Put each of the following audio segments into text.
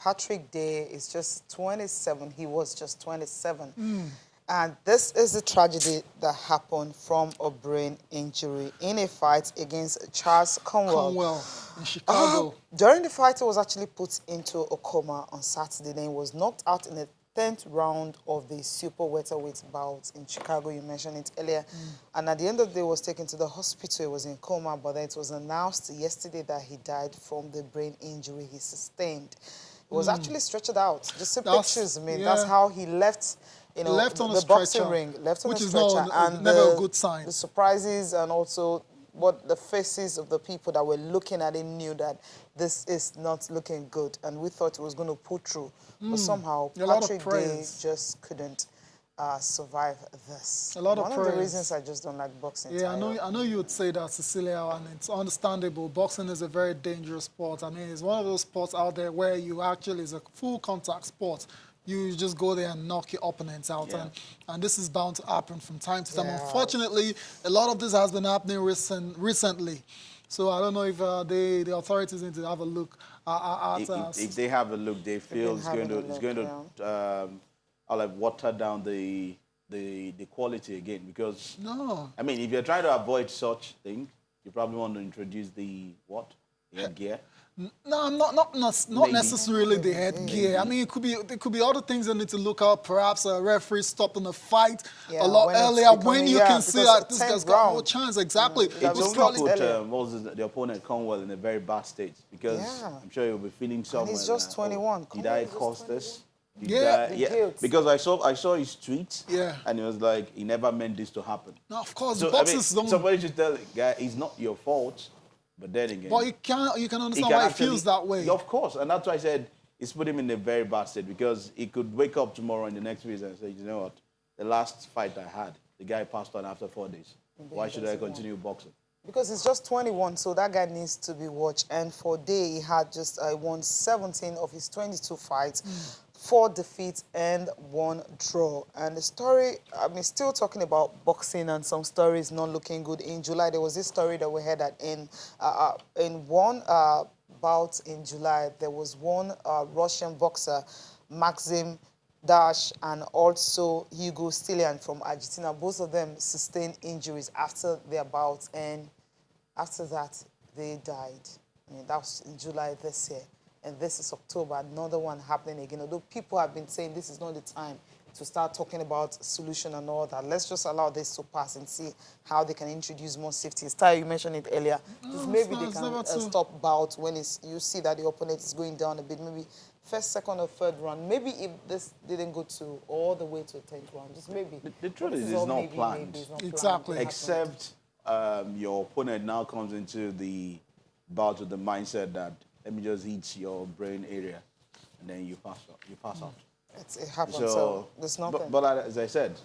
Patrick Day is just 27. He was just 27. And this is a tragedy that happened from a brain injury in a fight against Charles Conwell. In Chicago. During the fight, he was actually put into a coma on Saturday. Then he was knocked out in the 10th round of the super welterweight bout in Chicago. You mentioned it earlier. And at the end of the day, he was taken to the hospital. He was in coma, but then it was announced yesterday that he died from the brain injury he sustained. He was actually stretchered out. Just see pictures, I mean, that's how he left. You know, left on the boxing ring, left on which a is stretcher, and never a good sign. The surprises and also what the faces of the people that were looking at him knew that this is not looking good, and we thought it was going to pull through, but somehow Patrick Day just couldn't survive this. One of the reasons I just don't like boxing. Yeah, I know you would say that, Cecilia, and it's understandable. Boxing is a very dangerous sport. I mean, it's one of those sports out there where you actually, it's a full contact sport. You just go there and knock your opponents out, and this is bound to happen from time to time. Unfortunately, a lot of this has been happening recently. So I don't know if the authorities need to have a look at if they have a look, they feel it's going to water down the quality again, because I mean, if you're trying to avoid such thing, you probably want to introduce the headgear. No, not necessarily the headgear. I mean, there could be other things that need to look out. Perhaps a referee stopping the fight a lot earlier when you can see that this guy's got no chance. Exactly. It only put the opponent Conwell in a very bad state, because I'm sure he'll be feeling somewhere. And he's just 21. Did I cause this? Because I saw his tweet, and he was like, he never meant this to happen. No, of course, so, somebody should tell the guy, it's not your fault. But then again, but you can understand why he feels that way. Of course, and that's why I said it's put him in a very bad state, because he could wake up tomorrow in the next week and say, you know what, the last fight I had, the guy passed on after 4 days. Why should I continue boxing? Because he's just 21, so that guy needs to be watched. And for Day, he had just won 17 of his 22 fights. 4 defeats and 1 draw. And the story, I mean, still talking about boxing and some stories not looking good. In July, there was this story that we heard that in one bout in July, there was one Russian boxer, Maxim Dash, and also Hugo Stillian from Argentina. Both of them sustained injuries after their bouts, and after that, they died. I mean, that was in July this year. And this is October, another one happening again. Although people have been saying this is not the time to start talking about solution and all that. Let's just allow this to pass and see how they can introduce more safety. Ty, you mentioned it earlier. Maybe they can stop bout when you see that the opponent is going down a bit. Maybe first, second, or third round. Maybe if this didn't go to all the way to the 10th round, just maybe. The truth is, it's not planned. Exactly. Except your opponent now comes into the bout with the mindset that, let me just hit your brain area, and then you pass out. It happens, so there's nothing. But as I said,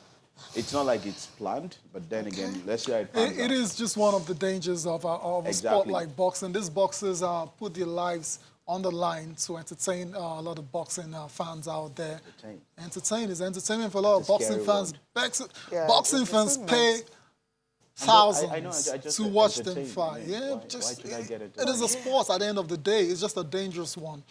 it's not like it's planned, but then again, let's see how it pans out. It is just one of the dangers of a sport like boxing. These boxers put their lives on the line to entertain a lot of boxing fans out there. Entertain is entertainment for a lot of boxing fans. Boxing fans pay thousands to watch them fight. It is a sport at the end of the day. It's just a dangerous one.